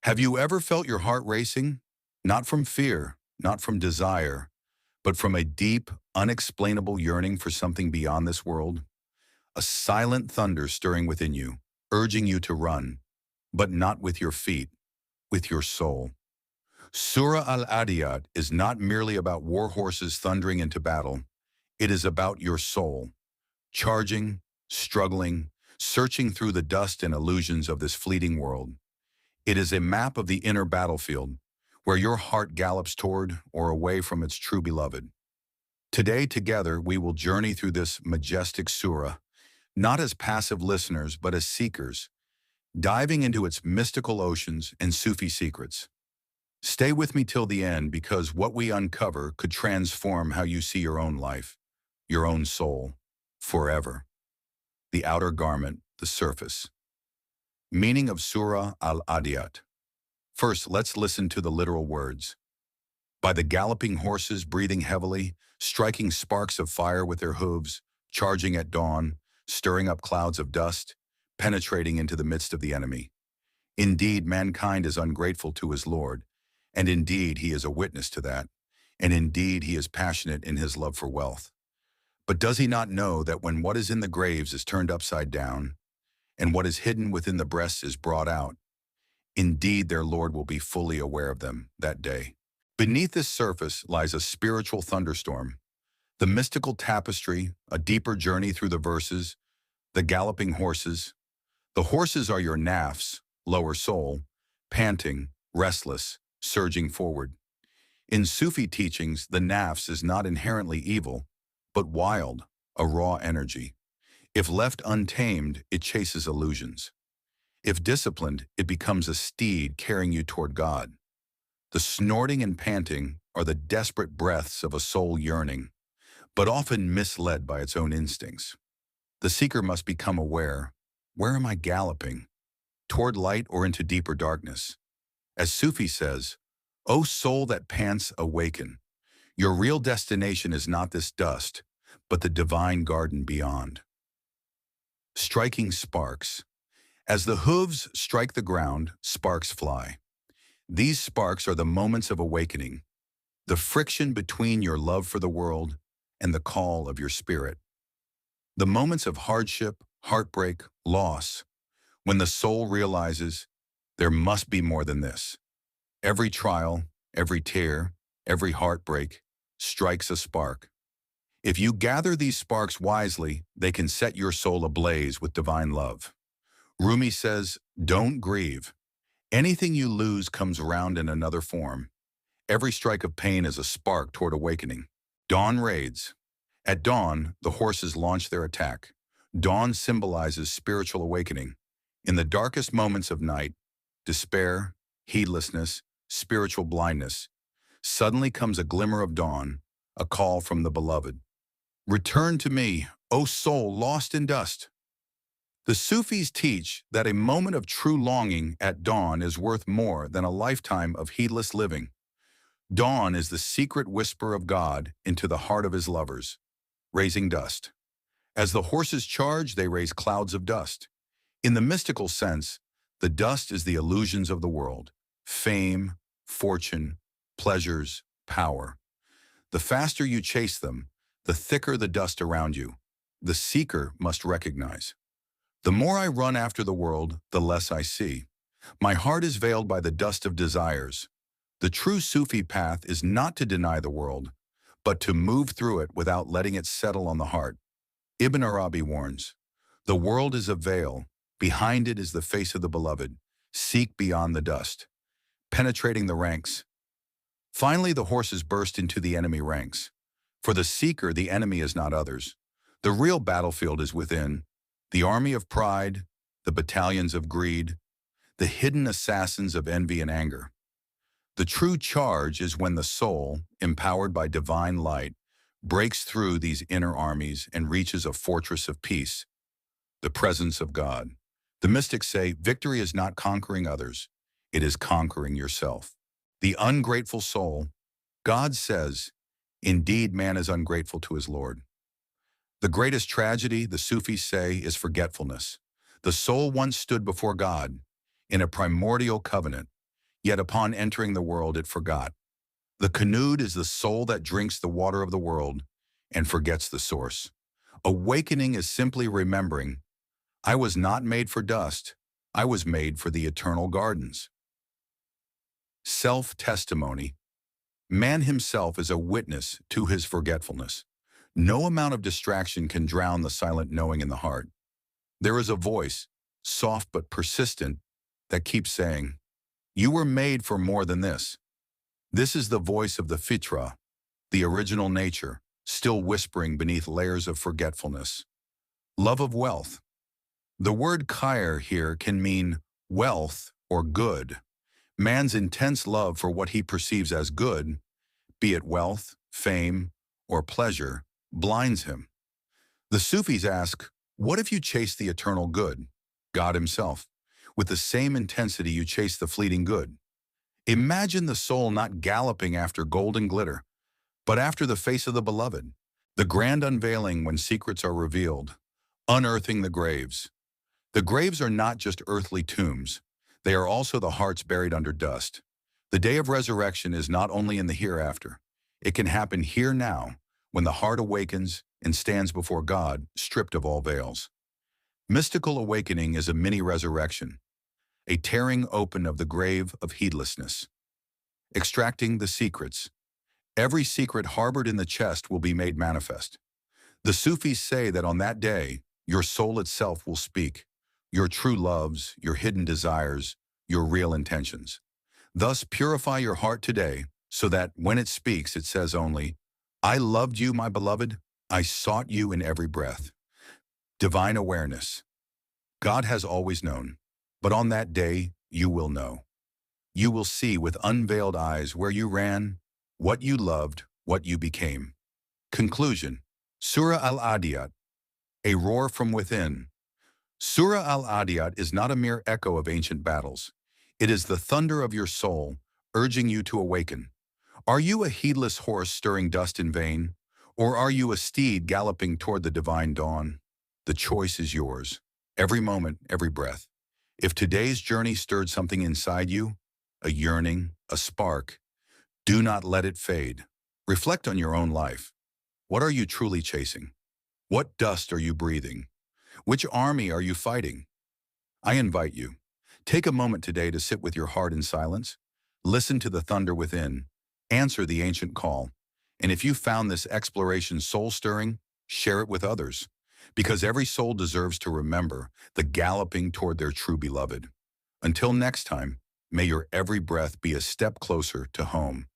Have you ever felt your heart racing? Not from fear, not from desire, but from a deep, unexplainable yearning for something beyond this world? A silent thunder stirring within you, urging you to run, but not with your feet, with your soul. Surah Al Ādiyāt is not merely about war horses thundering into battle. It is about your soul, charging, struggling, searching through the dust and illusions of this fleeting world. It is a map of the inner battlefield, where your heart gallops toward or away from its true beloved. Today, together, we will journey through this majestic surah, not as passive listeners, but as seekers, diving into its mystical oceans and Sufi secrets. Stay with me till the end, because what we uncover could transform how you see your own life, your own soul, forever. The outer garment, the surface. Meaning of Surah Al Ādiyāt. First, let's listen to the literal words. By the galloping horses breathing heavily, striking sparks of fire with their hooves, charging at dawn, stirring up clouds of dust, penetrating into the midst of the enemy. Indeed, mankind is ungrateful to his Lord, and indeed he is a witness to that, and indeed he is passionate in his love for wealth. But does he not know that when what is in the graves is turned upside down, and what is hidden within the breasts is brought out, indeed their Lord will be fully aware of them that day. Beneath this surface lies a spiritual thunderstorm, the mystical tapestry, a deeper journey through the verses, the galloping horses. The horses are your nafs, lower soul, panting, restless, surging forward. In Sufi teachings, the nafs is not inherently evil, but wild, a raw energy. If left untamed, it chases illusions. If disciplined, it becomes a steed carrying you toward God. The snorting and panting are the desperate breaths of a soul yearning, but often misled by its own instincts. The seeker must become aware, where am I galloping? Toward light or into deeper darkness? As Sufi says, O soul that pants, awaken. Your real destination is not this dust, but the divine garden beyond. Striking sparks. As the hooves strike the ground, sparks fly. These sparks are the moments of awakening, the friction between your love for the world and the call of your spirit. The moments of hardship, heartbreak, loss, when the soul realizes there must be more than this. Every trial, every tear, every heartbreak strikes a spark. If you gather these sparks wisely, they can set your soul ablaze with divine love. Rumi says, don't grieve. Anything you lose comes around in another form. Every strike of pain is a spark toward awakening. Dawn raids. At dawn, the horses launch their attack. Dawn symbolizes spiritual awakening. In the darkest moments of night, despair, heedlessness, spiritual blindness, suddenly comes a glimmer of dawn, a call from the beloved. Return to me, O soul lost in dust. The Sufis teach that a moment of true longing at dawn is worth more than a lifetime of heedless living. Dawn is the secret whisper of God into the heart of his lovers, raising dust. As the horses charge, they raise clouds of dust. In the mystical sense, the dust is the illusions of the world, fame, fortune, pleasures, power. The faster you chase them, the thicker the dust around you. The seeker must recognize. The more I run after the world, the less I see. My heart is veiled by the dust of desires. The true Sufi path is not to deny the world, but to move through it without letting it settle on the heart. Ibn Arabi warns, the world is a veil. Behind it is the face of the beloved. Seek beyond the dust. Penetrating the ranks. Finally, the horses burst into the enemy ranks. For the seeker, the enemy is not others. The real battlefield is within. The army of pride, the battalions of greed, the hidden assassins of envy and anger. The true charge is when the soul, empowered by divine light, breaks through these inner armies and reaches a fortress of peace, the presence of God. The mystics say, victory is not conquering others, it is conquering yourself. The ungrateful soul. God says, indeed man is ungrateful to his Lord. The greatest tragedy, the Sufis say, is forgetfulness. The soul once stood before God in a primordial covenant. yet upon entering the world it forgot. The canoed is the soul that drinks the water of the world and forgets the source. Awakening is simply remembering, I was not made for dust, I was made for the eternal gardens. Self-testimony. Man himself is a witness to his forgetfulness. No amount of distraction can drown the silent knowing in the heart. There is a voice, soft but persistent, that keeps saying, you were made for more than this. This is the voice of the fitra, the original nature, still whispering beneath layers of forgetfulness. Love of wealth. The word khair here can mean wealth or good. Man's intense love for what he perceives as good, be it wealth, fame, or pleasure, blinds him. The Sufis ask, what if you chase the eternal good, God himself, with the same intensity you chase the fleeting good? Imagine the soul not galloping after golden glitter, but after the face of the beloved, the grand unveiling when secrets are revealed, unearthing the graves. The graves are not just earthly tombs, they are also the hearts buried under dust. The day of resurrection is not only in the hereafter, it can happen here now, when the heart awakens and stands before God, stripped of all veils. Mystical awakening is a mini-resurrection, a tearing open of the grave of heedlessness. Extracting the secrets. Every secret harbored in the chest will be made manifest. The Sufis say that on that day, your soul itself will speak, your true loves, your hidden desires, your real intentions. Thus purify your heart today, so that when it speaks, it says only, I loved you, my beloved, I sought you in every breath. Divine awareness. God has always known, but on that day, you will know. You will see with unveiled eyes where you ran, what you loved, what you became. Conclusion. Surah Al Ādiyāt, a roar from within. Surah Al Ādiyāt is not a mere echo of ancient battles. It is the thunder of your soul, urging you to awaken. Are you a heedless horse stirring dust in vain? Or are you a steed galloping toward the divine dawn? The choice is yours, every moment, every breath. If today's journey stirred something inside you, a yearning, a spark, do not let it fade. Reflect on your own life. What are you truly chasing? What dust are you breathing? Which army are you fighting? I invite you, take a moment today to sit with your heart in silence, listen to the thunder within, answer the ancient call, and if you found this exploration soul-stirring, share it with others, because every soul deserves to remember the galloping toward their true beloved. Until next time, may your every breath be a step closer to home.